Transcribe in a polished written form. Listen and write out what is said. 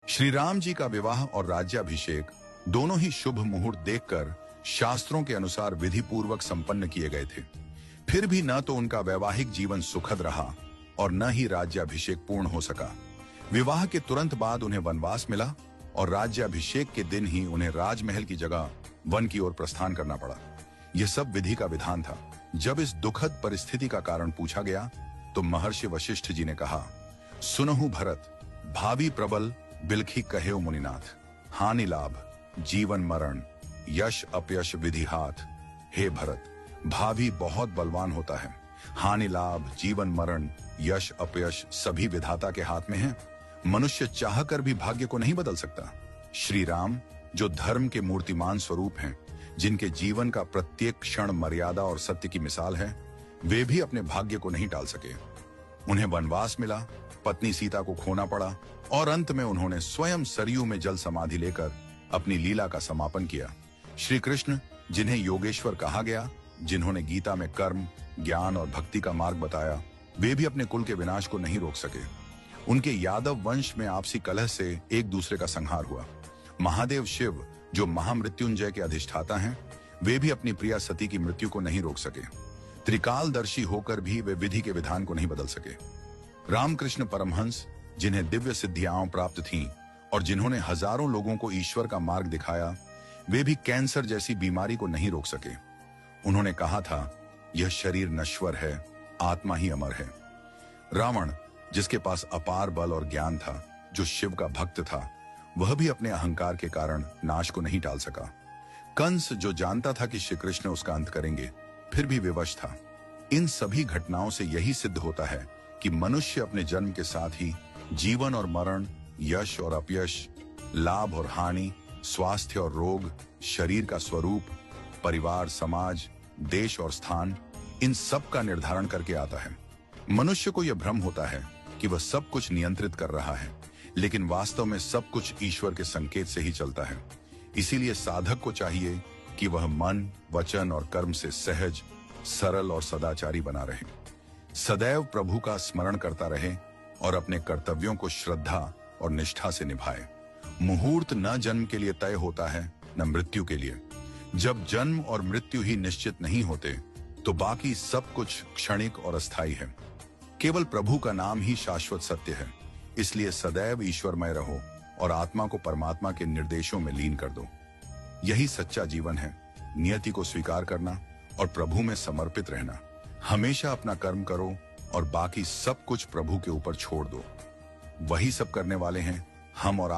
श्री राम जी का विवाह और राज्याभिषेक दोनों ही शुभ मुहूर्त देखकर शास्त्रों के अनुसार विधि पूर्वक संपन्न किए गए थे। फिर भी न तो उनका वैवाहिक जीवन सुखद रहा और न ही राज्याभिषेक पूर्ण हो सका। विवाह के तुरंत बाद उन्हें वनवास मिला और राज्याभिषेक के दिन ही उन्हें राजमहल की जगह वन की ओर प्रस्थान करना पड़ा। यह सब विधि का विधान था। जब इस दुखद परिस्थिति का कारण पूछा गया तो महर्षि वशिष्ठ जी ने कहा, सुनहु भरत, भावी प्रबल बिलखी कहेउ मुनिनाथ, हानि लाभ जीवन मरण यश अपयश विधि हाथ। हे भरत, भावी बहुत बलवान होता है, हानि लाभ जीवन मरण यश अपयश सभी विधाता के हाथ में है। मनुष्य चाहकर भी भाग्य को नहीं बदल सकता। श्री राम जो धर्म के मूर्तिमान स्वरूप हैं, जिनके जीवन का प्रत्येक क्षण मर्यादा और सत्य की मिसाल है, वे भी अपने भाग्य को नहीं टाल सके। उन्हें वनवास मिला, पत्नी सीता को खोना पड़ा और अंत में उन्होंने स्वयं सरयू में जल समाधि लेकर अपनी लीला का समापन किया। श्री कृष्ण जिन्हें योगेश्वर कहा गया, जिन्होंने गीता में कर्म, ज्ञान और भक्ति का मार्ग बताया, वे भी अपने कुल के विनाश को नहीं रोक सके। उनके यादव वंश में आपसी कलह से एक दूसरे का संहार हुआ। महादेव शिव जो महामृत्युंजय के अधिष्ठाता हैं, वे भी अपनी प्रिया सती की मृत्यु को नहीं रोक सके। त्रिकालदर्शी होकर भी वे विधि के विधान को नहीं बदल सके। रामकृष्ण परमहंस जिन्हें दिव्य सिद्धियां प्राप्त थीं और जिन्होंने हजारों लोगों को ईश्वर का मार्ग दिखाया, वे भी कैंसर जैसी बीमारी को नहीं रोक सके। उन्होंने कहा था, यह शरीर नश्वर है, आत्मा ही अमर है। रावण जिसके पास अपार बल और ज्ञान था, जो शिव का भक्त था, वह भी अपने अहंकार के कारण नाश को नहीं टाल सका। कंस जो जानता था कि श्री कृष्ण उसका अंत करेंगे, फिर भी विवश था। इन सभी घटनाओं से यही सिद्ध होता है कि मनुष्य अपने जन्म के साथ ही जीवन और मरण, यश और अपयश, लाभ और हानि, स्वास्थ्य और रोग, शरीर का स्वरूप, परिवार, समाज, देश और स्थान, इन सब का निर्धारण करके आता है। मनुष्य को यह भ्रम होता है कि वह सब कुछ नियंत्रित कर रहा है, लेकिन वास्तव में सब कुछ ईश्वर के संकेत से ही चलता है। इसीलिए साधक को चाहिए कि वह मन, वचन और कर्म से सहज, सरल और सदाचारी बना रहे, सदैव प्रभु का स्मरण करता रहे और अपने कर्तव्यों को श्रद्धा और निष्ठा से निभाए। मुहूर्त न जन्म के लिए तय होता है, न मृत्यु के लिए। जब जन्म और मृत्यु ही निश्चित नहीं होते, तो बाकी सब कुछ क्षणिक और अस्थायी है। केवल प्रभु का नाम ही शाश्वत सत्य है। इसलिए सदैव ईश्वरमय रहो और आत्मा को परमात्मा के निर्देशों में लीन कर दो। यही सच्चा जीवन है। नियति को स्वीकार करना और प्रभु में समर्पित रहना। हमेशा अपना कर्म करो और बाकी सब कुछ प्रभु के ऊपर छोड़ दो। वही सब करने वाले हैं हम और